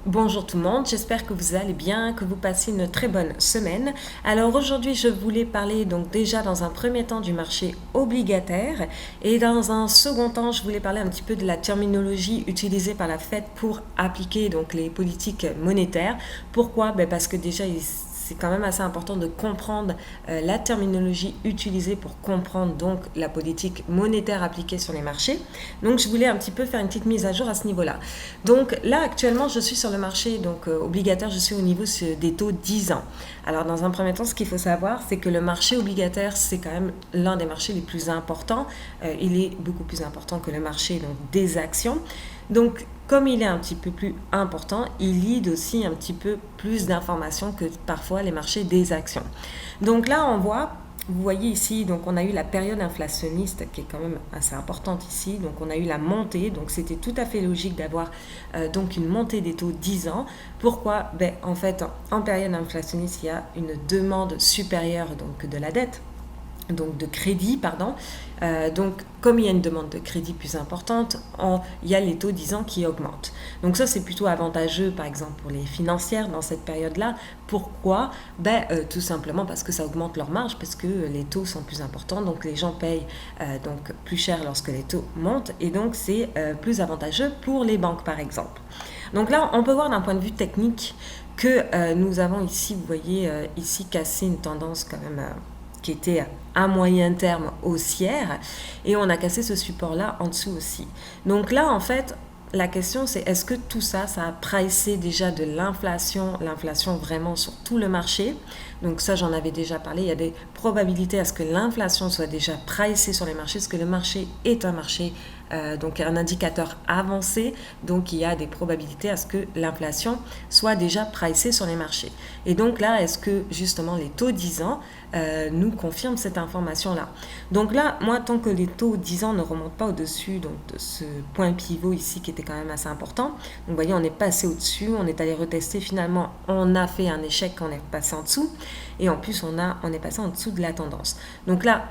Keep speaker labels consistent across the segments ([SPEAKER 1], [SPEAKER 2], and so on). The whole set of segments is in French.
[SPEAKER 1] Bonjour tout le monde, j'espère que vous allez bien, que vous passez une très bonne semaine. Alors aujourd'hui, je voulais parler donc déjà dans un premier temps du marché obligataire et dans un second temps, je voulais parler un petit peu de la terminologie utilisée par la Fed pour appliquer donc les politiques monétaires. Pourquoi? Parce que déjà c'est quand même assez important de comprendre la terminologie utilisée pour comprendre donc la politique monétaire appliquée sur les marchés. Donc je voulais un petit peu faire une petite mise à jour à ce niveau-là. Donc là actuellement je suis sur le marché donc obligataire, je suis au niveau des taux 10 ans. Alors dans un premier temps, ce qu'il faut savoir, c'est que le marché obligataire, c'est quand même l'un des marchés les plus importants. Il est beaucoup plus important que le marché donc, des actions. Donc, comme il est un petit peu plus important, il lead aussi un petit peu plus d'informations que parfois les marchés des actions. Donc là, on voit, vous voyez ici, donc on a eu la période inflationniste qui est quand même assez importante ici. Donc on a eu la montée, donc c'était tout à fait logique d'avoir donc une montée des taux 10 ans. Pourquoi? En fait, en période inflationniste, il y a une demande supérieure donc de la dette, donc de crédit, pardon. Donc, comme il y a une demande de crédit plus importante, il y a les taux 10 ans qui augmentent. Donc ça, c'est plutôt avantageux, par exemple, pour les financières dans cette période-là. Pourquoi? Tout simplement parce que ça augmente leur marge, parce que les taux sont plus importants, donc les gens payent donc plus cher lorsque les taux montent, et donc c'est plus avantageux pour les banques, par exemple. Donc là, on peut voir d'un point de vue technique que nous avons ici, vous voyez, ici cassé une tendance quand même qui était à moyen terme haussière, et on a cassé ce support-là en dessous aussi. Donc là, en fait, la question c'est est-ce que tout ça, ça a pricé déjà de l'inflation vraiment sur tout le marché. Donc ça, j'en avais déjà parlé, il y a des probabilités à ce que l'inflation soit déjà pricée sur les marchés, parce que le marché est un marché donc un indicateur avancé, donc il y a des probabilités à ce que l'inflation soit déjà pricée sur les marchés. Et donc là, est-ce que justement les taux 10 ans nous confirment cette information-là? Donc là, moi, tant que les taux 10 ans ne remontent pas au-dessus donc, de ce point pivot ici qui était quand même assez important, donc vous voyez, on est passé au-dessus, on est allé retester, finalement, on a fait un échec, on est passé en dessous, et en plus, on est passé en dessous de la tendance. Donc là,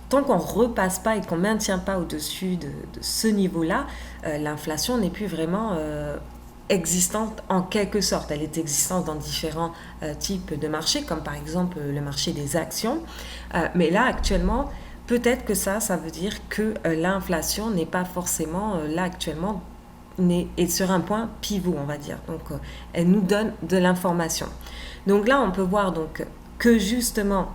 [SPEAKER 1] tant qu'on ne repasse pas et qu'on ne maintient pas au-dessus de ce niveau-là, l'inflation n'est plus vraiment existante en quelque sorte. Elle est existante dans différents types de marchés, comme par exemple le marché des actions. Mais là, actuellement, peut-être que ça veut dire que l'inflation n'est pas forcément là actuellement est sur un point pivot, on va dire. Donc, elle nous donne de l'information. Donc là, on peut voir donc que justement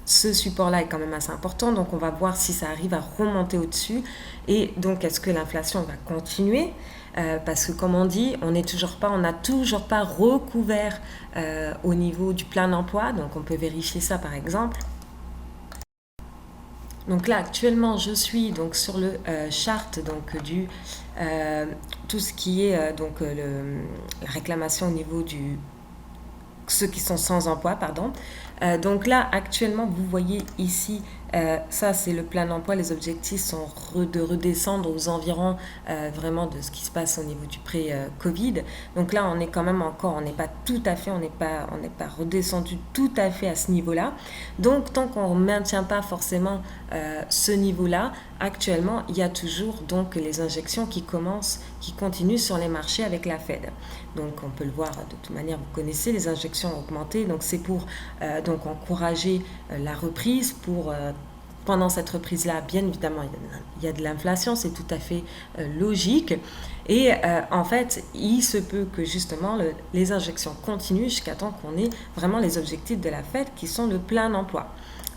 [SPEAKER 1] ce support-là est quand même assez important, donc on va voir si ça arrive à remonter au-dessus, et donc est-ce que l'inflation va continuer, parce que comme on dit, on n'a toujours pas recouvert au niveau du plein emploi, donc on peut vérifier ça par exemple. Donc là actuellement je suis donc sur le chart donc du tout ce qui est la réclamation au niveau du ceux qui sont sans emploi, pardon. Donc là, actuellement, vous voyez ici, ça c'est le plein emploi. Les objectifs sont de redescendre aux environs vraiment de ce qui se passe au niveau du pré-Covid. Donc là, on est quand même encore, on n'est pas tout à fait, on n'est pas redescendu tout à fait à ce niveau-là. Donc tant qu'on ne maintient pas forcément ce niveau-là, actuellement, il y a toujours donc les injections qui continuent sur les marchés avec la Fed. Donc on peut le voir de toute manière, vous connaissez, les injections ont augmenté, donc c'est pour donc encourager la reprise, pour pendant cette reprise-là, bien évidemment, il y a de l'inflation, c'est tout à fait logique. Et en fait, il se peut que justement les injections continuent jusqu'à temps qu'on ait vraiment les objectifs de la Fed qui sont le plein emploi.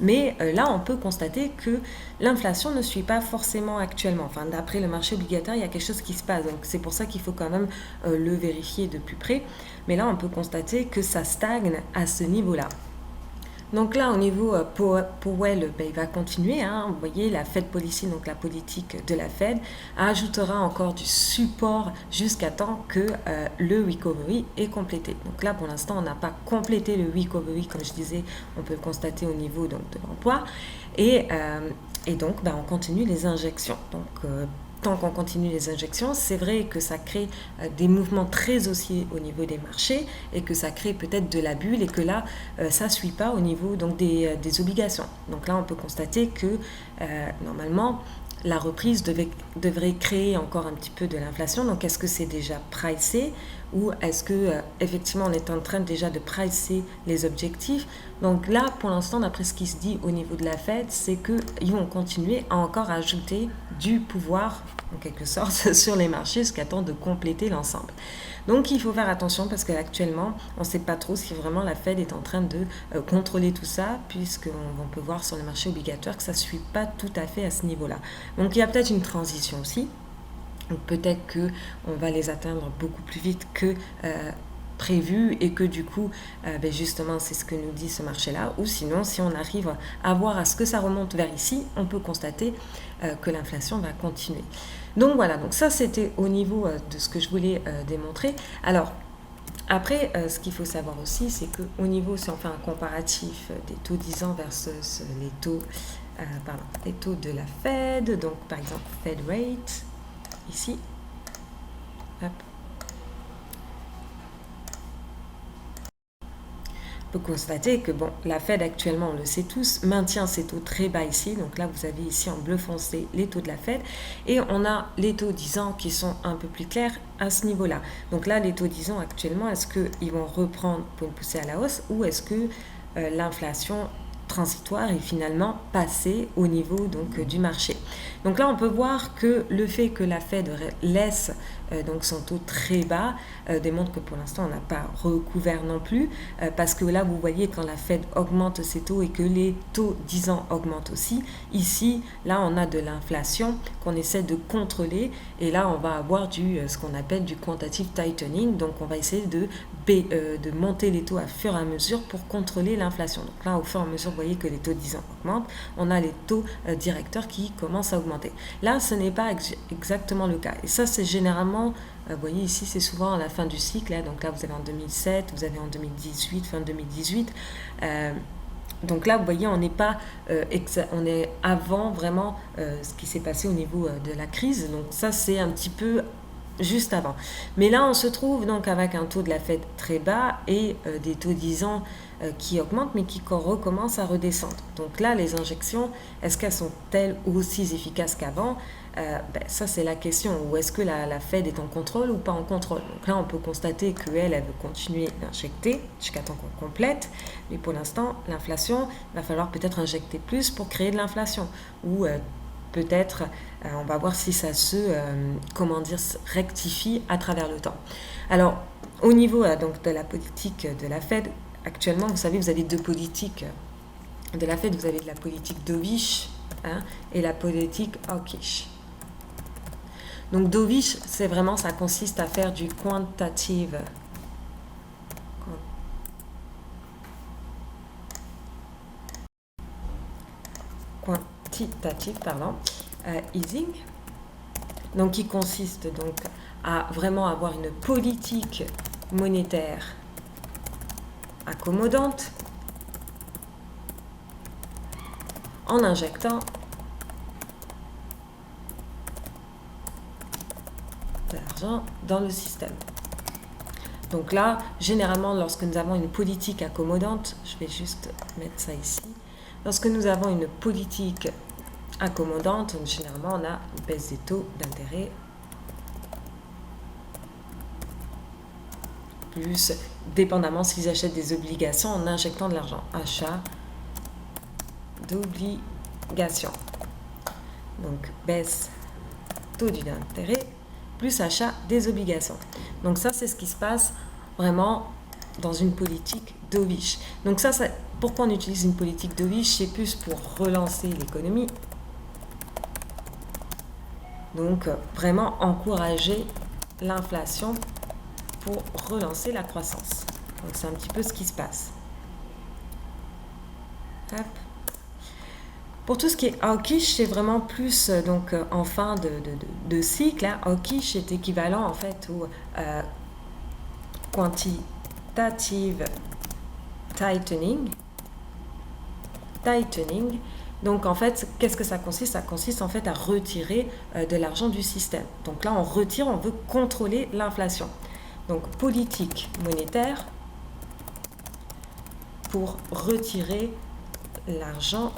[SPEAKER 1] Mais là, on peut constater que l'inflation ne suit pas forcément actuellement. Enfin, d'après le marché obligataire, il y a quelque chose qui se passe. Donc, c'est pour ça qu'il faut quand même le vérifier de plus près. Mais là, on peut constater que ça stagne à ce niveau-là. Donc là, au niveau Powell, il va continuer. Hein. Vous voyez, la Fed Policy, donc la politique de la Fed, ajoutera encore du support jusqu'à temps que le recovery est complété. Donc là, pour l'instant, on n'a pas complété le recovery, comme je disais, on peut le constater au niveau donc, de l'emploi. Et donc, on continue les injections. Donc, tant qu'on continue les injections, c'est vrai que ça crée des mouvements très haussiers au niveau des marchés et que ça crée peut-être de la bulle et que là, ça ne suit pas au niveau donc, des obligations. Donc là, on peut constater que normalement, la reprise devrait créer encore un petit peu de l'inflation. Donc, est-ce que c'est déjà pricé ou est-ce que effectivement on est en train déjà de pricer les objectifs? Donc là, pour l'instant, d'après ce qui se dit au niveau de la Fed, c'est qu'ils vont continuer à encore ajouter du pouvoir, en quelque sorte, sur les marchés jusqu'à temps de compléter l'ensemble. Donc il faut faire attention parce qu'actuellement, on ne sait pas trop si vraiment la Fed est en train de contrôler tout ça, puisqu'on peut voir sur le marché obligatoire que ça ne suit pas tout à fait à ce niveau-là. Donc il y a peut-être une transition aussi. Donc peut-être qu'on va les atteindre beaucoup plus vite que prévu et que du coup, justement, c'est ce que nous dit ce marché-là. Ou sinon, si on arrive à voir à ce que ça remonte vers ici, on peut constater que l'inflation va continuer. Donc voilà, donc ça c'était au niveau de ce que je voulais démontrer. Alors, après, ce qu'il faut savoir aussi, c'est qu'au niveau, si on fait un comparatif des taux 10 ans versus les taux de la Fed, donc par exemple Fed Rate, ici, hop, on peut constater que bon, la Fed actuellement, on le sait tous, maintient ses taux très bas ici. Donc là, vous avez ici en bleu foncé les taux de la Fed. Et on a les taux 10 ans qui sont un peu plus clairs à ce niveau-là. Donc là, les taux 10 ans actuellement, est-ce qu'ils vont reprendre pour une poussée à la hausse ou est-ce que l'inflation transitoire est finalement passée au niveau donc, du marché. Donc là, on peut voir que le fait que la Fed laisse donc son taux très bas démontre que pour l'instant, on n'a pas recouvert non plus parce que là, vous voyez, quand la Fed augmente ses taux et que les taux 10 ans augmentent aussi, ici, là, on a de l'inflation qu'on essaie de contrôler et là, on va avoir ce qu'on appelle du quantitative tightening. Donc, on va essayer de monter les taux à fur et à mesure pour contrôler l'inflation. Donc là, au fur et à mesure, vous voyez que les taux 10 ans augmentent, on a les taux directeurs qui commencent à augmenter. Là, ce n'est pas exactement le cas. Et ça, c'est généralement, vous voyez ici, c'est souvent à la fin du cycle. Hein. Donc là, vous avez en 2007, vous avez en 2018, fin 2018. Donc là, vous voyez, on n'est pas, on est avant vraiment ce qui s'est passé au niveau de la crise. Donc ça, c'est un petit peu juste avant. Mais là, on se trouve donc avec un taux de la Fed très bas et des taux 10 ans qui augmentent mais qui recommencent à redescendre. Donc là, les injections, est-ce qu'elles sont-elles aussi efficaces qu'avant? Ça, c'est la question. Ou est-ce que la Fed est en contrôle ou pas en contrôle? Donc là, on peut constater qu'elle veut continuer d'injecter jusqu'à temps qu'on complète. Mais pour l'instant, l'inflation, il va falloir peut-être injecter plus pour créer de l'inflation. Ou peut-être, on va voir si ça se, rectifie à travers le temps. Alors, au niveau donc de la politique de la Fed, actuellement, vous savez, vous avez deux politiques de la Fed. Vous avez de la politique dovish et la politique hawkish. Donc, dovish, c'est vraiment, ça consiste à faire du quantitative easing, donc qui consiste donc à vraiment avoir une politique monétaire accommodante en injectant de l'argent dans le système. Donc là, généralement, lorsque nous avons une politique accommodante, je vais juste mettre ça ici, lorsque nous avons une politique accommodante, généralement, on a une baisse des taux d'intérêt plus, dépendamment s'ils achètent des obligations en injectant de l'argent. Achat d'obligations. Donc, baisse taux d'intérêt plus achat des obligations. Donc ça, c'est ce qui se passe vraiment dans une politique dovish. Donc ça, pourquoi on utilise une politique dovish? C'est plus pour relancer l'économie. Donc vraiment encourager l'inflation pour relancer la croissance. Donc c'est un petit peu ce qui se passe. Hop. Pour tout ce qui est hawkish, c'est vraiment plus donc en fin de cycle. Hein. Hawkish est équivalent en fait au quantitative tightening. Donc en fait, qu'est-ce que ça consiste? Ça consiste en fait à retirer de l'argent du système. Donc là, on retire, on veut contrôler l'inflation. Donc politique monétaire pour retirer l'argent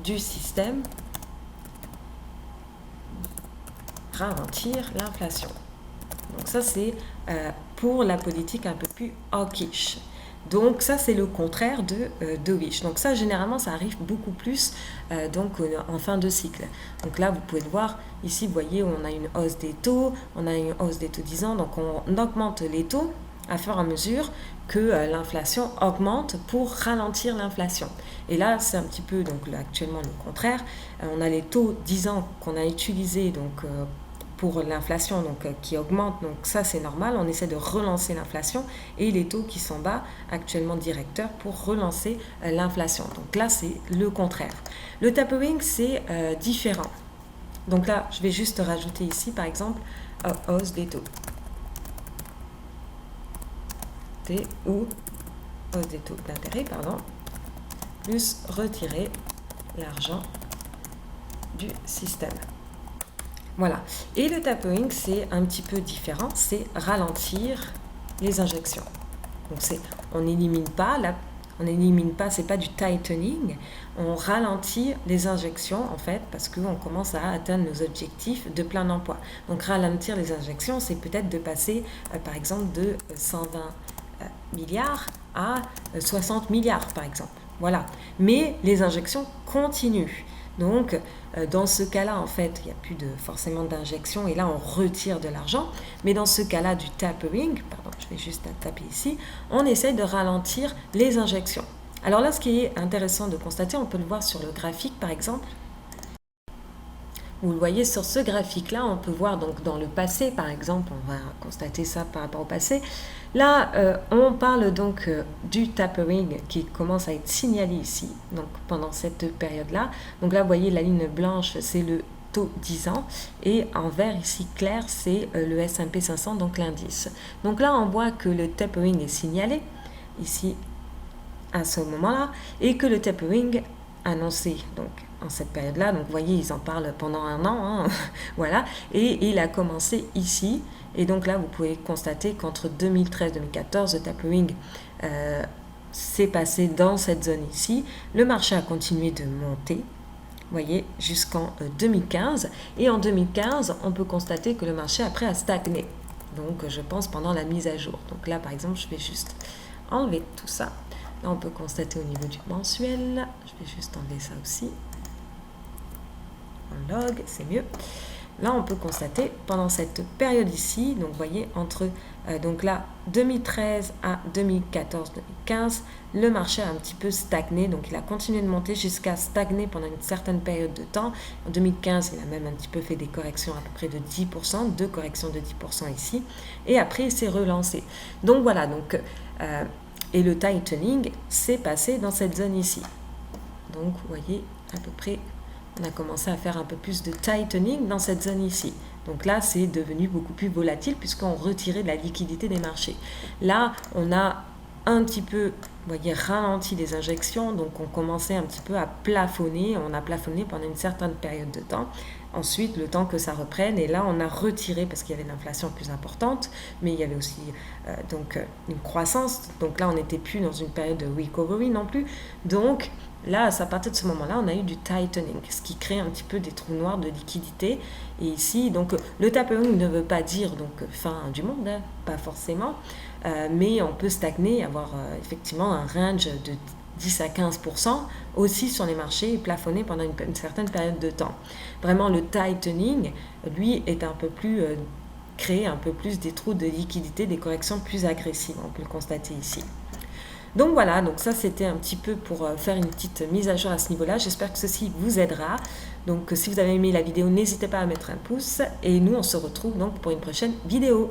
[SPEAKER 1] du système ralentir l'inflation. Donc ça, c'est pour la politique un peu plus hawkish. Donc ça, c'est le contraire de dovish. Donc ça, généralement, ça arrive beaucoup plus en fin de cycle. Donc là, vous pouvez le voir, ici, vous voyez, on a une hausse des taux, on a une hausse des taux 10 ans, donc on augmente les taux à fur et à mesure que l'inflation augmente pour ralentir l'inflation. Et là, c'est un petit peu, donc là, actuellement, le contraire. On a les taux 10 ans qu'on a utilisés, donc pour l'inflation qui augmente, donc ça c'est normal, on essaie de relancer l'inflation, et les taux qui sont bas, actuellement directeurs, pour relancer l'inflation. Donc là c'est le contraire. Le tapering c'est différent. Donc là je vais juste rajouter ici par exemple hausse des taux. Ou hausse des taux d'intérêt, pardon, plus retirer l'argent du système. Voilà. Et le tapering, c'est un petit peu différent, c'est ralentir les injections. Donc on n'élimine pas, c'est pas du tightening, on ralentit les injections en fait parce qu'on commence à atteindre nos objectifs de plein emploi. Donc ralentir les injections, c'est peut-être de passer par exemple de 120 milliards à 60 milliards par exemple. Voilà. Mais les injections continuent. Donc, dans ce cas-là, en fait, il n'y a plus forcément d'injection et là, on retire de l'argent. Mais dans ce cas-là du tapering, pardon, je vais juste taper ici, on essaie de ralentir les injections. Alors là, ce qui est intéressant de constater, on peut le voir sur le graphique, par exemple. Vous le voyez sur ce graphique-là, on peut voir donc dans le passé, par exemple, on va constater ça par rapport au passé. Là, on parle donc du tapering qui commence à être signalé ici, donc pendant cette période-là. Donc là, vous voyez la ligne blanche, c'est le taux 10 ans, et en vert ici clair, c'est le S&P 500, donc l'indice. Donc là, on voit que le tapering est signalé ici à ce moment-là, et que le tapering annoncé donc en cette période-là, donc vous voyez, ils en parlent pendant un an, hein, voilà, et il a commencé ici, et donc là, vous pouvez constater qu'entre 2013 et 2014, le tapering s'est passé dans cette zone ici, le marché a continué de monter, vous voyez, jusqu'en 2015, et en 2015, on peut constater que le marché après a stagné, donc je pense pendant la mise à jour. Donc là, par exemple, je vais juste enlever tout ça. Là, on peut constater au niveau du mensuel. Je vais juste enlever ça aussi. En log, c'est mieux. Là, on peut constater pendant cette période ici, donc vous voyez, entre donc là, 2013 à 2014-2015, le marché a un petit peu stagné. Donc, il a continué de monter jusqu'à stagner pendant une certaine période de temps. En 2015, il a même un petit peu fait des corrections à peu près de 10%, deux corrections de 10% ici. Et après, il s'est relancé. Donc, voilà. Donc, et le tightening s'est passé dans cette zone ici. Donc, vous voyez, à peu près, on a commencé à faire un peu plus de tightening dans cette zone ici. Donc là, c'est devenu beaucoup plus volatile puisqu'on retirait de la liquidité des marchés. Là, on a un petit peu, vous voyez, ralenti les injections. Donc, on commençait un petit peu à plafonner. On a plafonné pendant une certaine période de temps. Ensuite, le temps que ça reprenne, et là, on a retiré parce qu'il y avait une inflation plus importante, mais il y avait aussi une croissance. Donc là, on n'était plus dans une période de recovery non plus. Donc là, à partir de ce moment-là, on a eu du tightening, ce qui crée un petit peu des trous noirs de liquidité. Et ici, donc le tapering ne veut pas dire donc fin du monde, hein, pas forcément, mais on peut stagner, avoir effectivement un range de 10 à 15% aussi sur les marchés et plafonner pendant une certaine période de temps. Vraiment, le tightening, lui, est un peu plus créer un peu plus des trous de liquidité, des corrections plus agressives, on peut le constater ici. Donc voilà, donc ça c'était un petit peu pour faire une petite mise à jour à ce niveau-là. J'espère que ceci vous aidera. Donc si vous avez aimé la vidéo, n'hésitez pas à mettre un pouce. Et nous, on se retrouve donc pour une prochaine vidéo.